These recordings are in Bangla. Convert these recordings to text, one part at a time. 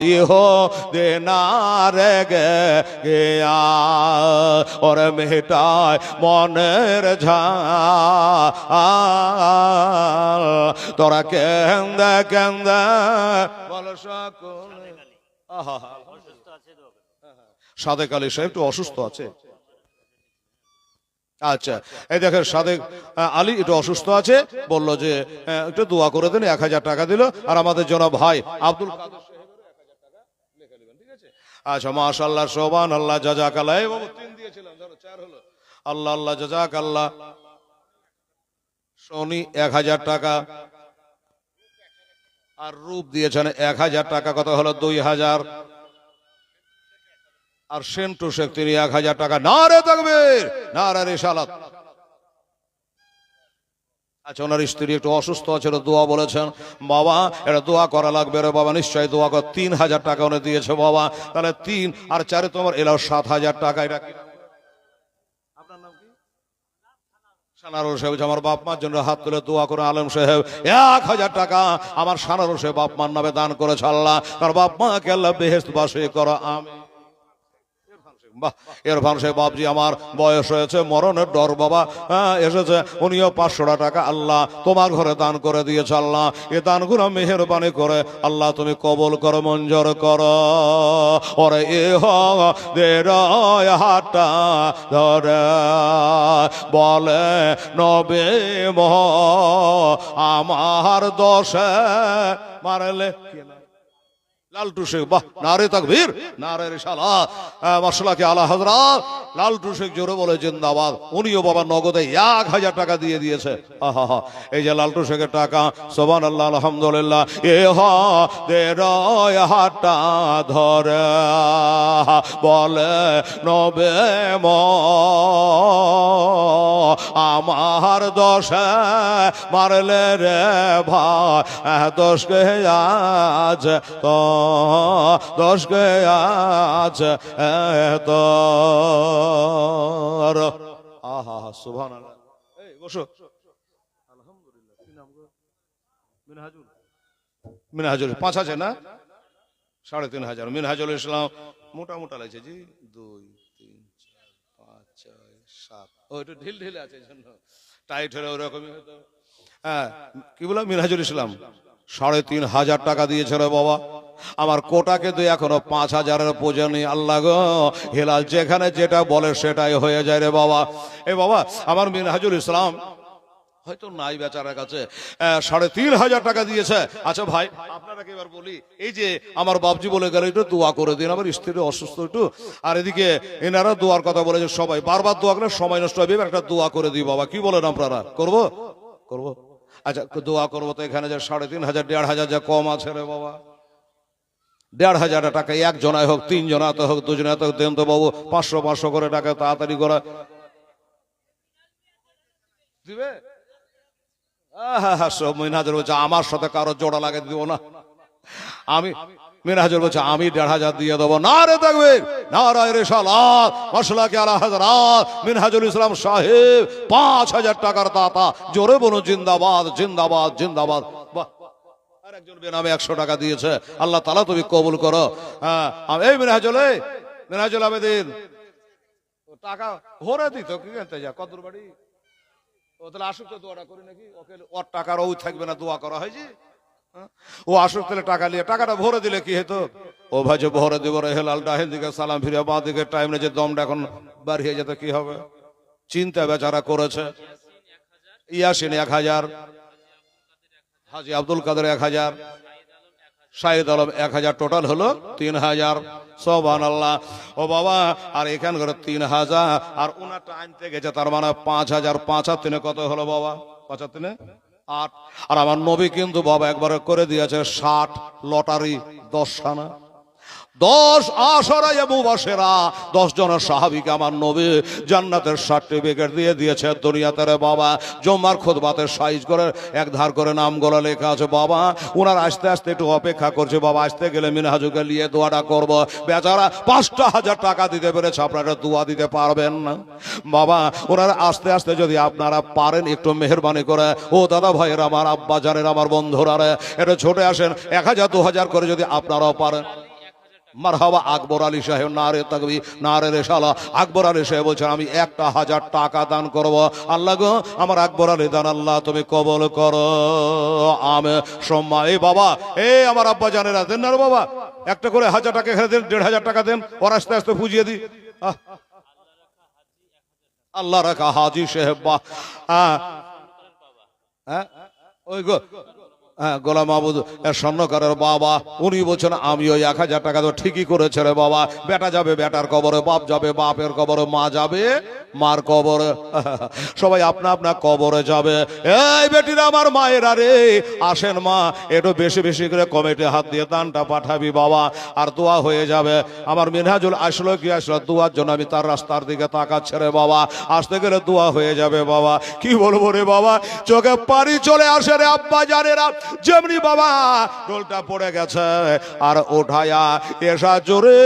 हो देना रे गया और मिटाए মনের ঝাল তোরা কেন্দে কেন্দে বল সকলে আহা সাদেক আলী সাহেব একটু অসুস্থ আছে। আচ্ছা এই দেখেন সাদেক আলী একটু অসুস্থ আছে, বললো যে একটু দোয়া করে দেন, 1000 টাকা দিল। আর আমাদের জনাব ভাই আব্দুল কাদের আচ্ছা মাশাআল্লাহ সুবহানাল্লাহ জাযাকাল্লাহ এই বাবু 3 দিয়েছিলাম, ধরো 4 হলো। আল্লাহ আল্লাহ জাযাকাল্লাহ। সোনি 1000 টাকা আর রূপ দিয়েছেন 1000 টাকা, কত হলো 2000। আর সেন্টু শেখ তিনি 1000 টাকা। নারে তাকবীর নারে রিসালাত। আচ্ছা ওনার স্ত্রী একটু অসুস্থ আছে, দোয়া বলেছেন। বাবা এটা দোয়া করা লাগবে রে বাবা, নিশ্চয়ই দোয়া কর। 3000 টাকা উনি দিয়েছে বাবা, তাহলে 3 আর 4 তোমার এলো 7000 টাকা। এটা কি আপনার নাম কি? সানারুল সাহেব। আমার বাপ মার জন্য হাত তুলে দোয়া করে আলম সাহেব 1000 টাকা আমার সানারুল সাহেব বাপ মার নামে দান করেছে। আল্লাহ তার বাপ মাকে আল্লাহ বেহেশতবাসী করো আমি। ইরফান সাহেব বাবজি আমার বয়স হয়েছে, মরণের ডর বাবা এসেছে, উনিও 500 টাকা আল্লাহ তোমার ঘরে দান করে দিয়েছে। আল্লাহ এ দানগুলো মেহেরবানি করে আল্লাহ তুমি কবুল করো, মঞ্জুর করো। ওরে এ দে হাতটা ধরে বলে নবে মোহ আমার দোষে মারলে লালটু শেখ। বাহ নারে তাকবীর নারে রিসালাত মাশাআল্লাহ কি আলা হযরত। লালটু শেখ জোরে বলে জিন্দাবাদ। উনিও বাবা নগদে 1000 টাকা দিয়ে দিয়েছে। আহা এই যে লালটু শেখের টাকা, সুবহানাল্লাহ আলহামদুলিল্লাহ। এ দে হাতটা ধরে বলে নবে আমার দোষে মারলে রে ভাই দোষকে আজ তো দোষ গে আছে তোর। আহা সুবহানাল্লাহ। এই বসো। আলহামদুলিল্লাহ। কি নাম গো? মিনহাজুল। মিনহাজুল 5 আছে না? 3500। মিনহাজুল ইসলাম মোটা মোটা লাগছে জি। 2 3 4 5 6 7 ও একটু ঢিল ঢিল আছে জন্য টাইট হলে ওরকমই হতো। হ্যাঁ কি বললাম? মিনহাজুল ইসলাম 3500 টাকা দিয়েছে রে বাবা। আমার কোটাকে তো এখনো 5000-এর পুজো নেই। আল্লাহ গো হেলাল যেখানে যেটা বলে সেটাই হয়ে যায় রে বাবা। এ বাবা আমার মিনহাজুল ইসলাম হয়তো নাই বেচারার কাছে 3500 টাকা দিয়েছে। আচ্ছা ভাই আপনারাকে এবার বলি, এই যে আমার বাপজি বলে গেল একটু দোয়া করে দিন, আমার স্ত্রী অসুস্থ একটু, আর এদিকে এনারা দোয়ার কথা বলেছে। সবাই বারবার দোয়া করলে সময় নষ্ট হবে, একটা দোয়া করে দিই বাবা। কি বলেন আপনারা? করবো করবো আচ্ছা দোয়া করবো তো। এখানে যে 3500 1500 যা কম আছে রে বাবা, 1500 টাকা একজনায় হোক, 3 জনাতে হোক, 2 জনাতে হোক দেন তো বাবু। 500 করে টাকা তাড়াতাড়ি করে দিবে। সব মিনহাজুল বলছে আমার সাথে কারো জোড়া লাগে দিব না। আমি মিনহাজুল বলছে আমি 1500 দিয়ে দেবো। নারে তাকবীর নারে রিসালাত মাশাআল্লাহ কি আলা হযরত মিনহাজুল ইসলাম সাহেব 5000 টাকার দাতা। জোরে বলুন জিন্দাবাদ জিন্দাবাদ জিন্দাবাদ। বাহ আর একজন বেনামে 100 টাকা দিয়েছে। আল্লাহ তাআলা তুমি কবুল করো। এই মিনহাজুল আবেদিন টাকা ভরে দিত কি জানতে যা কদর বাড়ি ও তাহলে আসুক তো দোয়াটা করি নাকি। ওকে ওর টাকার ও থাকবে না, দোয়া করা হয় যে ও আসুক তাহলে টাকা নিয়ে টাকাটা ভরে দিলে কি হতো। ও ভাই যে ভরে দিব রে হেলাল ডাহেন দিকে সালাম ফিরে বাঁ দিকে টাইম নেই যে দমটা এখন বাড়িয়ে যেত কি হবে। চিন্তা বেচারা করেছে। ইয়াসিন 1000, হাজি আব্দুল কাদের 1000, শাহিদ আলম 1000, টোটাল হলো 3000। সুবহানাল্লাহ। ও বাবা আর এখান করে 3000 আর ওনারটা আনতে গেছে, তার মানে 5000। 5 আর 3 কত হলো বাবা? 5 আর 3 8। আর আমার নবী কিন্তু বাবা একবার করে দিয়েছে 60 লটারি 10 খানা। 10 আশারায়ে মুবাশশিরা 10 জনের সাহাবীকে আমার নবী জান্নাতের সার্টিফিকেট দিয়ে দিয়েছে দুনিয়াতে রে বাবা। জুম্মার খুতবাতে সাইজ করে এক ধার করে নামগুলো লেখা আছে বাবা। ওনার আসতে আসতে একটু অপেক্ষা করছে বাবা। আসতে গেলে মিনহাজুকে নিয়ে দোয়াটা করব। বেচারা 5000 টাকা দিতে পেরেছে, আপনারা দোয়া দিতে পারবেন না বাবা। ওনার আস্তে আস্তে যদি আপনারা পারেন একটু মেহেরবানি করে, ও দাদা ভাইয়ের আমার আব্বা জানের আমার বন্ধুরা রে একটু ছোটে আসেন। 1000 2000 করে যদি আপনারাও পারেন। মারহাবা আকবর আলী সাহেব, নারে তাকবীর, নারে রেসালা। আকবর আলী সাহেব বলছেন আমি 1000 টাকা দান করব। আল্লাহ গো আমার আকবর আলী দান আল্লাহ তুমি কবল করো, আমি সম্মা। এই বাবা, এই আমার আব্বা জানেরা দেন না রে বাবা, একটা করে 1000 টাকা এখানে দেন, 1500 টাকা দেন, ওর আস্তে আস্তে পুজিয়ে দিই। আল্লাহ রাখা হাজি সাহেব, বাহ। হ্যাঁ ওই গো, হ্যাঁ গোলাম মাহবুব স্বর্ণকারের বাবা, উনি বলছেন আমি ওই 1000 টাকা তো ঠিকই করেছে রে বাবা। বেটা যাবে বেটার কবরে, বাপ যাবে বাপের কবরে, মা যাবে মার কবরে, সবাই আপনা আপনা কবরে যাবে। এই বেটিরা আমার মায়েরা রে, আসেন মা, একটু বেশি বেশি করে কমিটি হাত দিয়ে দানটা পাঠাবি বাবা, আর দোয়া হয়ে যাবে। আমার মিনহাজুল আসলো কি আসলো, দোয়ার জন্য আমি তার রাস্তার দিকে তাকাচ্ছি রে বাবা, আসতে গেলে দোয়া হয়ে যাবে বাবা। কি বলবো রে বাবা, চোখে পানি চলে আসে রে আব্বা জানেরা। যেমনি বাবা ডোলটা পড়ে গেছে আর ওঠায়া এসা জোরে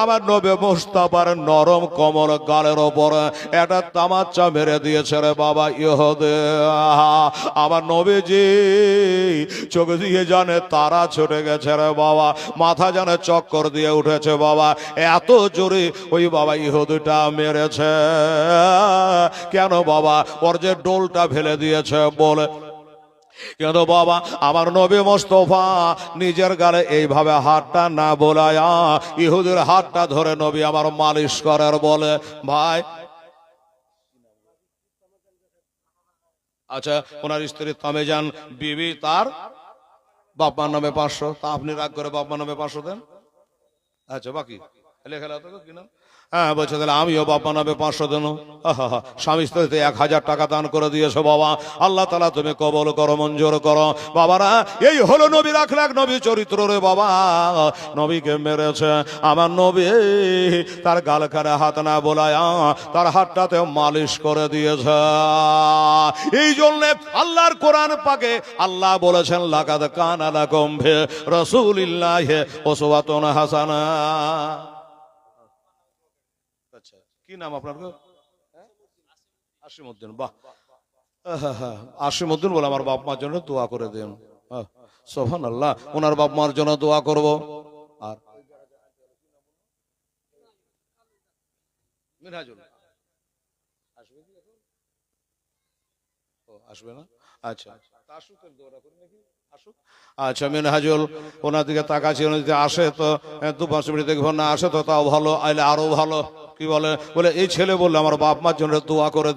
আমার নবী মুস্তাফার নরম কোমল গালের ওপর একটা তামাচ্চা মেরে দিয়েছে রে বাবা ইহুদে। আমার নবীজি চোখ দিয়ে জানে তারা ছুটে গেছে রে বাবা, মাথা জানে চক্কর দিয়ে উঠেছে বাবা, এত জোরে ওই বাবা ইহুদিটা মেরেছে। কেন বাবা, ওর যে ডোলটা ফেলে দিয়েছে বলে। কিন্তু বাবা আমার নবী মুস্তাফা নিজের গালে এইভাবে হাতটা না বোলায়া ইহুদির হাতটা ধরে নবী আমার মালিশ করার বলে। ভাই আচ্ছা, ওনার স্ত্রী তামেজান বিবি, তার বাপমার নামে 500, তা আপনি রাগ করে বাপমার নামে 500 দেন। আচ্ছা বাকি লেখা কিনা, হ্যাঁ বলছে তাহলে আমিও বাবা নামে 500 দেন। স্বামী স্ত্রীতে 1000 টাকা দান করে দিয়েছো বাবা, আল্লাহ তাআলা তুমি কবল করো, মঞ্জুর করো। বাবারা এই হলো নবীর আখলাক, নবী চরিত্র রে বাবা। নবীকে মেরেছে আমার নবী, তার গালখানে হাত না বোলায়া তার হাতটাতে মালিশ করে দিয়েছে। এই জন্য আল্লাহর কোরআন পাকে আল্লাহ বলেছেন লাকাদ কানা লাকুম ফি রাসূলিল্লাহি উসওয়াতুন হাসানা। কি নাম আপনার? আসিমউদ্দিন। বাহ, আসিমউদ্দিন বলে আমার বাপ মার জন্য দোয়া করে দেন। সুবহানাল্লাহ, ওনার বাপ মার জন্য দোয়া করব। আর মিনহাজুল আসবে কি এখন? ও আসবে না, আচ্ছা আসুক, দোয়া করি নাকি আসুক। আচ্ছা মিনহাজুল ওনার দিকে তাকাচ্ছি, উনি যদি আসে তো 2-5 মিনিট দেখবেন, না আসে তো তাও ভালো, আইলে আরো ভালো। কি বলে, বলে এই ছেলে বললে আমার বাপ মার জন্য দোয়া করে